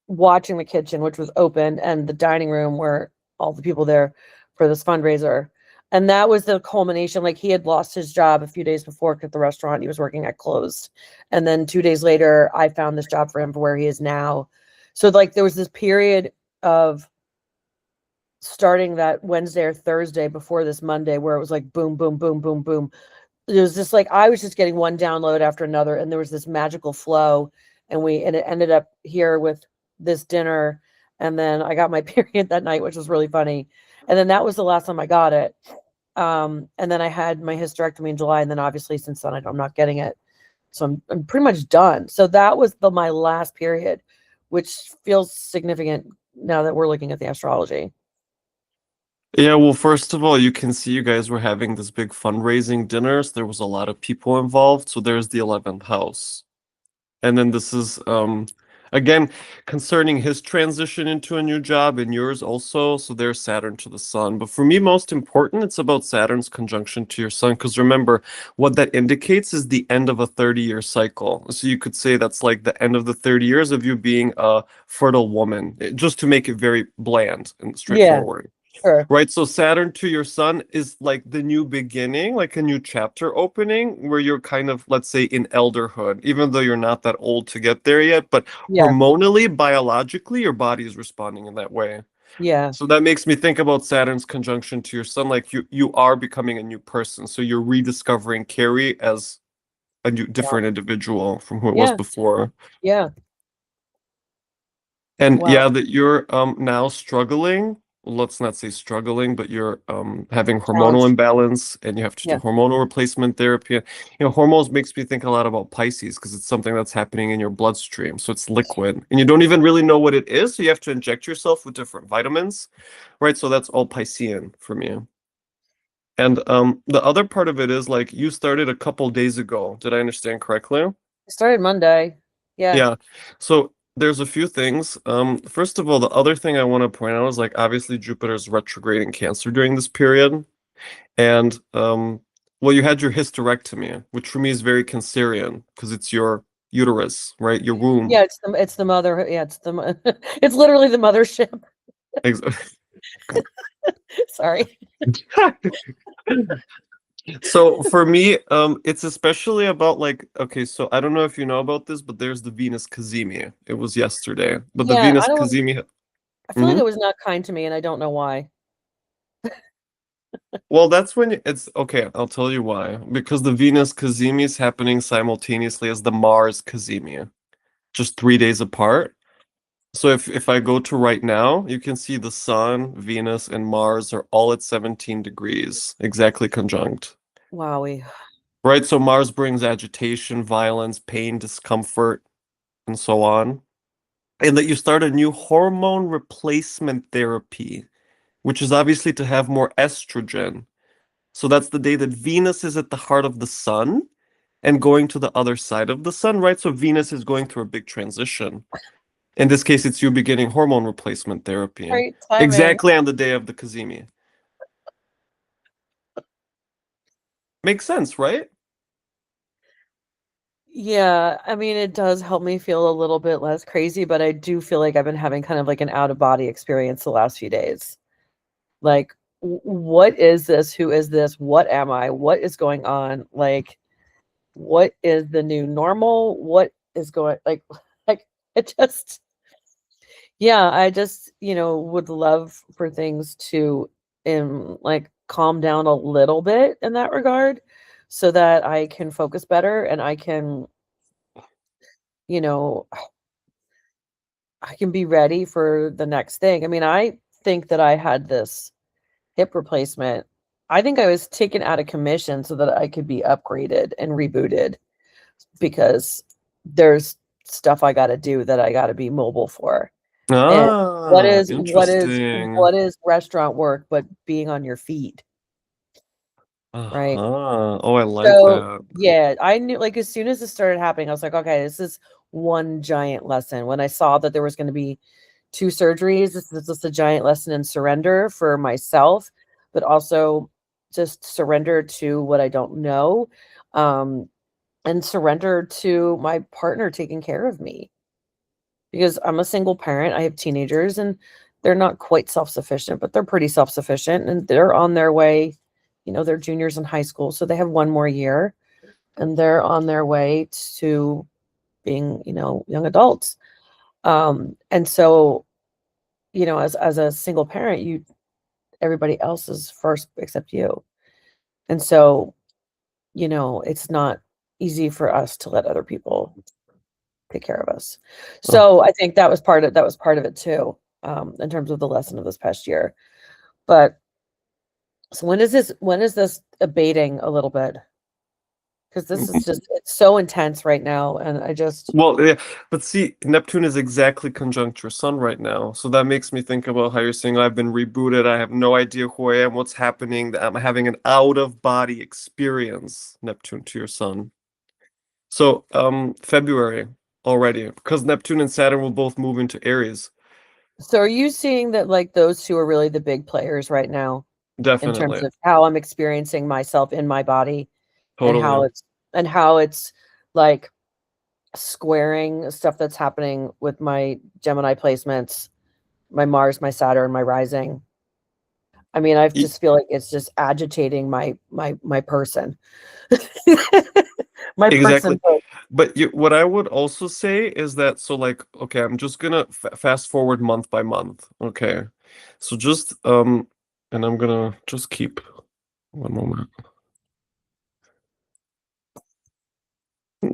watching the kitchen, which was open, and the dining room where all the people there for this fundraiser. And that was the culmination. Like he had lost his job a few days before because the restaurant he was working at closed. And then 2 days later, I found this job for him for where he is now. So like there was this period of starting that Wednesday or Thursday before this Monday where it was like boom, boom, boom, boom, boom. It was just like I was just getting one download after another, and there was this magical flow, and it ended up here with this dinner, and then I got my period that night, which was really funny, and then that was the last time I got it. And then I had my hysterectomy in July, and then obviously since then I'm not getting it, so I'm pretty much done. So that was my last period, which feels significant now that we're looking at the astrology. Yeah, well, first of all, you can see you guys were having this big fundraising dinner, so there was a lot of people involved. So there's the 11th house. And then this is again concerning his transition into a new job and yours also. So there's Saturn to the sun. But for me, most important, it's about Saturn's conjunction to your sun. Because remember, what that indicates is the end of a 30-year cycle. So you could say that's like the end of the 30 years of you being a fertile woman, just to make it very bland and Yeah, straightforward. sure. Right, so Saturn to your sun is like the new beginning, like a new chapter opening where you're kind of, let's say, in elderhood, even though you're not that old to get there yet, but Yeah, hormonally, biologically, your body is responding in that way. yeah, So that makes me think about Saturn's conjunction to your sun, like you are becoming a new person. So you're rediscovering Carrie as a new, wow. different individual from who it was Yeah, before. yeah. And Wow. yeah, that you're now struggling. Let's not say struggling, but you're having hormonal Challenge. imbalance and you have to do Yeah. hormonal replacement therapy. You know, hormones makes me think a lot about Pisces because it's something that's happening in your bloodstream. So it's liquid and you don't even really know what it is. So you have to inject yourself with different vitamins, right? So that's all Piscean for me. And the other part of it is like you started a couple days ago. Did I understand correctly? It started Monday. Yeah. Yeah. So there's a few things. First of all, the other thing I want to point out is like obviously Jupiter's retrograde in Cancer during this period. And well, you had your hysterectomy, which for me is very Cancerian because it's your uterus, right? Your womb. Yeah, it's the mother. Yeah, it's literally the mothership. Ex- Sorry. So for me, it's especially about like, okay, so I don't know if you know about this, but there's the Venus Cazimi. It was yesterday, but the Yeah, Venus Cazimi. I feel like Mhm. it was not kind to me and I don't know why. Well, that's when it's okay. I'll tell you why. Because the Venus Cazimi is happening simultaneously as the Mars Cazimi, just 3 days apart. So if I go to right now, you can see the Sun, Venus, and Mars are all at 17 degrees, exactly conjunct. Wowie. Right? So Mars brings agitation, violence, pain, discomfort, and so on. And that you start a new hormone replacement therapy, which is obviously to have more estrogen. So that's the day that Venus is at the heart of the sun and going to the other side of the sun, right? So Venus is going through a big transition. In this case, it's you beginning hormone replacement therapy. Great timing. Exactly on the day of the Kazemi. Makes sense, right? Yeah, I mean, it does help me feel a little bit less crazy, but I do feel like I've been having kind of like an out of body experience the last few days. Like, what is this? Who is this? What am I? What is going on? Like, what is the new normal? What is going like it just yeah, I just, would love for things to like calm down a little bit in that regard so that I can focus better and you know, I can be ready for the next thing. I mean, I think that I had this hip replacement. I think I was taken out of commission so that I could be upgraded and rebooted because there's stuff I got to do that I got to be mobile for. And Ah, interesting. what is restaurant work but being on your feet, right? Uh-huh. Oh, I like So, that. yeah, I knew like as soon as this started happening, I was like, okay, this is one giant lesson. When I saw that there was going to be two surgeries, this is just a giant lesson in surrender for myself, but also just surrender to what I don't know. Um, and surrender to my partner taking care of me, because I'm a single parent. I have teenagers and they're not quite self-sufficient, but they're pretty self-sufficient and they're on their way. They're juniors in high school, so they have one more year and they're on their way to being, young adults. And so, as a single parent, everybody else is first except you. And so, it's not easy for us to let other people take care of us. Oh, So I think that was part of it too, in terms of the lesson of this past year. But so when is this abating a little bit? Because this is just it's so intense right now, and I just well, yeah, but see, Neptune is exactly conjunct your sun right now. So that makes me think about how you're saying, I've been rebooted. I have no idea who I am, what's happening. That I'm having an out of body experience, Neptune to your sun. So, February already, because Neptune and Saturn will both move into Aries. so are you seeing that, like, those two are really the big players right now in terms Definitely. of how I'm experiencing myself in my body, and how Totally. it's like squaring stuff that's happening with my Gemini placements, my Mars, my Saturn, my rising. I mean, I E- just feel like it's just agitating my person. My person. Exactly. But what I would also say is that, so like, okay, I'm just gonna fast forward month by month. Okay. So just, and I'm gonna just keep one moment.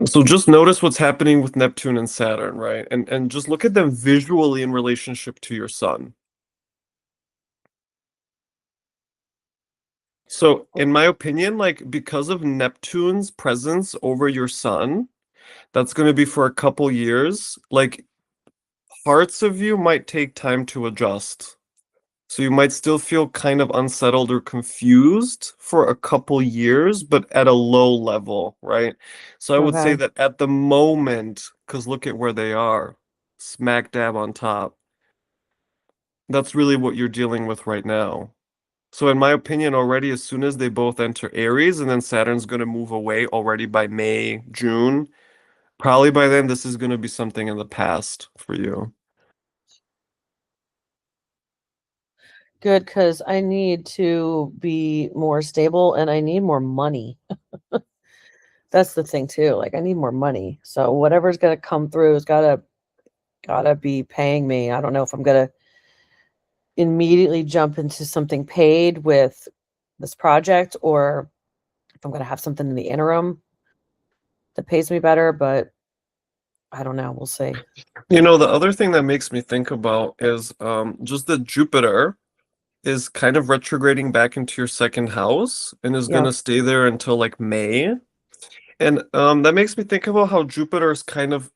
So just notice what's happening with Neptune and Saturn, right? And just look at them visually in relationship to your sun. So in my opinion, like because of Neptune's presence over your sun, that's going to be for a couple years. Like parts of you might take time to adjust. So you might still feel kind of unsettled or confused for a couple years, but at a low level, right? So I would say Okay. that at the moment, because look at where they are, smack dab on top. That's really what you're dealing with right now. So in my opinion, already as soon as they both enter Aries and then Saturn's going to move away already by May, June, probably by then this is going to be something in the past for you. Good, because I need to be more stable and I need more money. That's the thing too. Like, I need more money. So whatever's gonna come through is gotta be paying me. I don't know if I'm gonna immediately jump into something paid with this project, or if I'm gonna have something in the interim that pays me better, but I don't know. We'll see. You know, the other thing that makes me think about is just that Jupiter is kind of retrograding back into your second house and is going Yeah. to stay there until like May. And that makes me think about how Jupiter is kind of,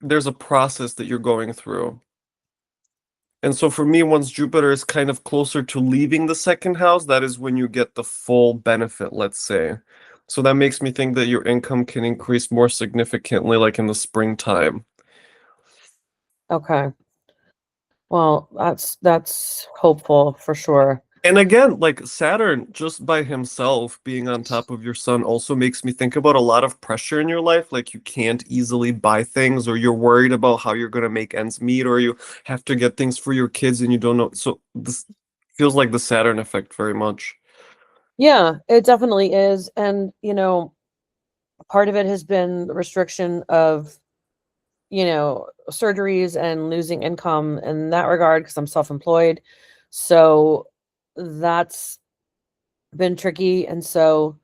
there's a process that you're going through. And so for me, once Jupiter is kind of closer to leaving the second house, that is when you get the full benefit, let's say. So that makes me think that your income can increase more significantly, like in the springtime. Okay. Well, that's hopeful for sure. And again, like Saturn, just by himself being on top of your sun, also makes me think about a lot of pressure in your life. Like you can't easily buy things, or you're worried about how you're going to make ends meet, or you have to get things for your kids and you don't know. So this feels like the Saturn effect very much. Yeah, it definitely is. And, part of it has been the restriction of, surgeries and losing income in that regard because I'm self-employed. So that's been tricky. And so,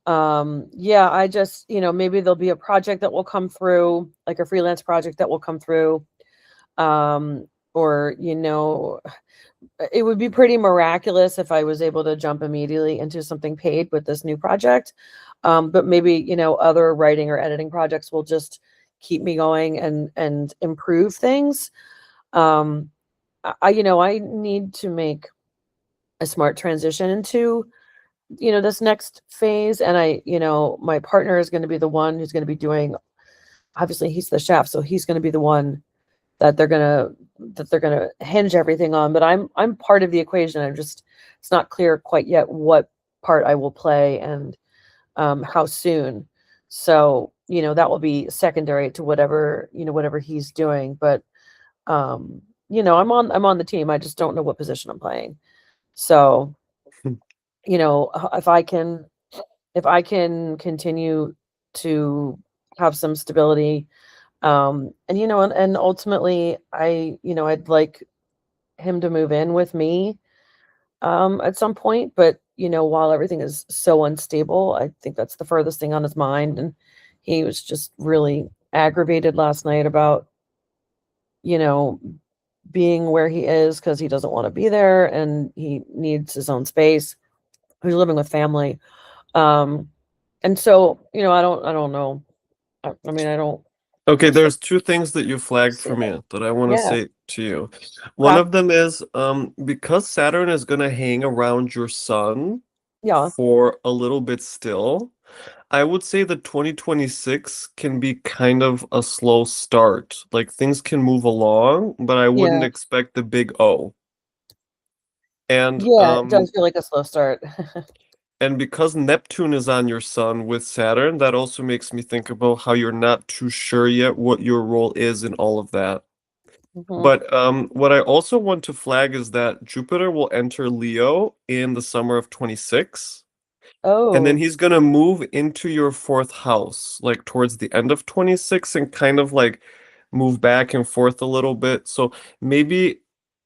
yeah, I just, maybe there'll be a project that will come through, like a freelance project that will come through. Um, or, it would be pretty miraculous if I was able to jump immediately into something paid with this new project. But maybe, other writing or editing projects will just keep me going and improve things. Um, I need to make a smart transition into, this next phase. And my partner is going to be the one who's going to be doing, obviously he's the chef, so he's going to be the one that they're gonna hinge everything on. But I'm part of the equation. It's not clear quite yet what part I will play and how soon. So, that will be secondary to whatever he's doing. But I'm on the team. I just don't know what position I'm playing. So, if I can continue to have some stability, and ultimately I'd like him to move in with me at some point. But while everything is so unstable, I think that's the furthest thing on his mind. And he was just really aggravated last night about you know being where he is, because he doesn't want to be there and he needs his own space. He's living with family. um and so I don't know. I mean, I don't Okay, necessarily there's two things that you flagged see for that. me that I want to Yeah. say to you. One Okay. of them is because Saturn is going to hang around your sun Yeah. for a little bit still, I would say that 2026 can be kind of a slow start. Like things can move along, but I wouldn't Yeah. expect the big O. And Yeah, it does feel like a slow start. and because Neptune is on your sun with Saturn, that also makes me think about how you're not too sure yet what your role is in all of that. Hmm. But what I also want to flag is that Jupiter will enter Leo in the summer of 26, and then Oh, he's gonna move into your fourth house, like towards the end of 26, and kind of like move back and forth a little bit. So maybe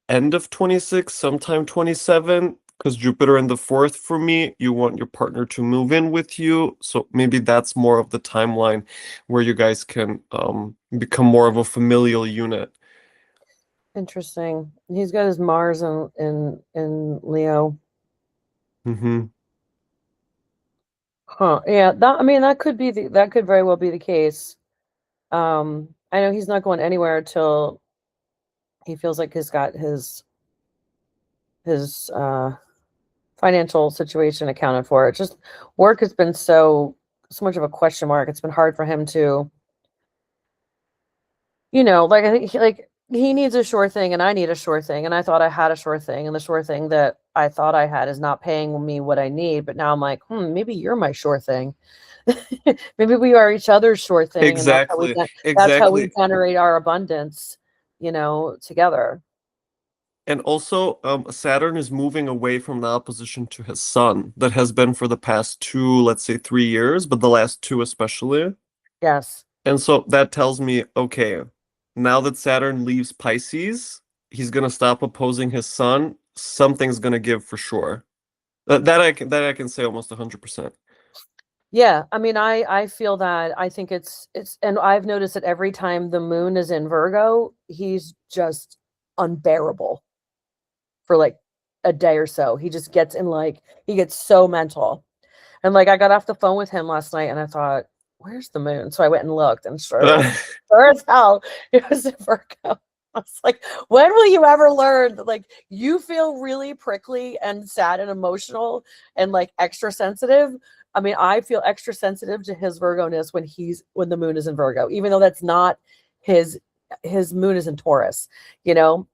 end of 26, sometime 27, because Jupiter in the fourth for me, you want your partner to move in with you. So maybe that's more of the timeline where you guys can become more of a familial unit. interesting. He's got his Mars in Leo. Hmm. Huh. Yeah, that could very well be the case. I know he's not going anywhere till he feels like he's got his financial situation accounted for. It's just work has been so much of a question mark. It's been hard for him to, like, I think he needs a sure thing and I need a sure thing. And I thought I had a sure thing, and the sure thing that I thought I had is not paying me what I need. But now I'm like, maybe you're my sure thing. Maybe we are each other's sure thing, and Exactly. that's how we Exactly. generate our abundance, together. And also, Saturn is moving away from the opposition to his sun that has been for the past two, let's say 3 years, but the last two especially. Yes. And so that tells me, okay, now that Saturn leaves Pisces, he's gonna stop opposing his sun. Something's gonna give for sure. That I can say almost 100%. Yeah, I mean, I feel that. I think it's and I've noticed that every time the moon is in Virgo, he's just unbearable for like a day or so. He just gets in, like, he gets so mental. And like, I got off the phone with him last night and I thought, where's the moon? So I went and looked, and sure as hell, it was in Virgo. I was like, when will you ever learn that, like, you feel really prickly and sad and emotional and like extra sensitive? I mean, I feel extra sensitive to his Virgo-ness when the moon is in Virgo, even though that's not his his moon is in Taurus, you know.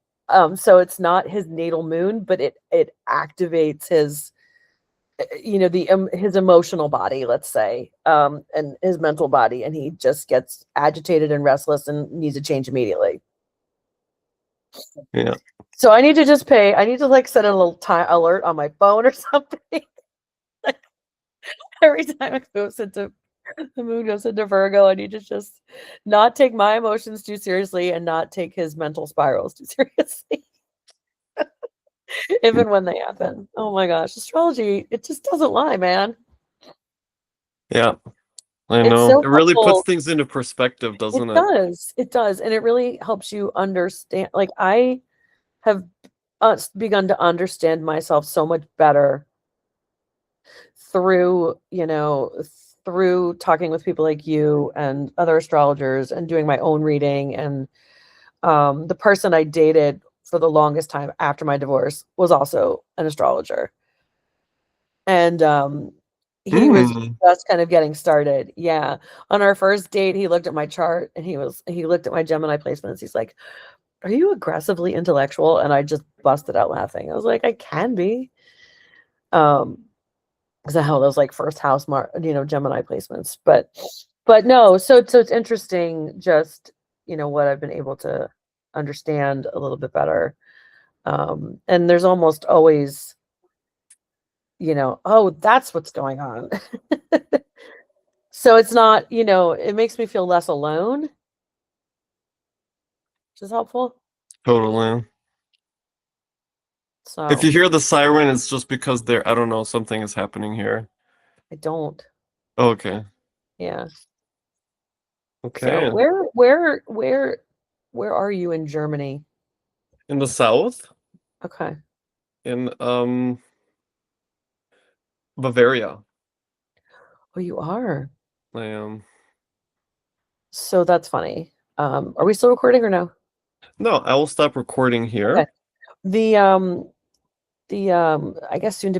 So it's not his natal moon, but it activates his emotional body, let's say, and his mental body, and he just gets agitated and restless and needs to change immediately. Yeah. So I need to like set a little time alert on my phone or something. Like, every time it goes into the moon goes into Virgo, I need to just not take my emotions too seriously and not take his mental spirals too seriously, even when they happen. Oh my gosh, astrology, it just doesn't lie, man. Yeah, I It's know. so It really puts helpful. things into perspective, It doesn't it? does. It does. And it really helps you understand. Like, I have begun to understand myself so much better through, through talking with people like you and other astrologers and doing my own reading. And the person I dated for the longest time after my divorce was also an astrologer. And he was Hmm. just kind of getting started. Yeah. On our first date, he looked at my chart and he looked at my Gemini placements. He's like, "Are you aggressively intellectual?" And I just busted out laughing. I was like, "I can be." Um, because I held those like first house Gemini placements. But no, so it's interesting just what I've been able to understand a little bit better. And there's almost always, oh, that's what's going on. So it's not, it makes me feel less alone, which is helpful. Totally. If So you hear the siren, it's just because there, I don't know, something is happening here. I don't. Okay. Yeah. So Okay. where are you in Germany? In the south, Okay. in Bavaria, Oh, you are. I am. So that's funny. Are we still recording or no? No, I will stop recording here. Okay. The I guess soon to be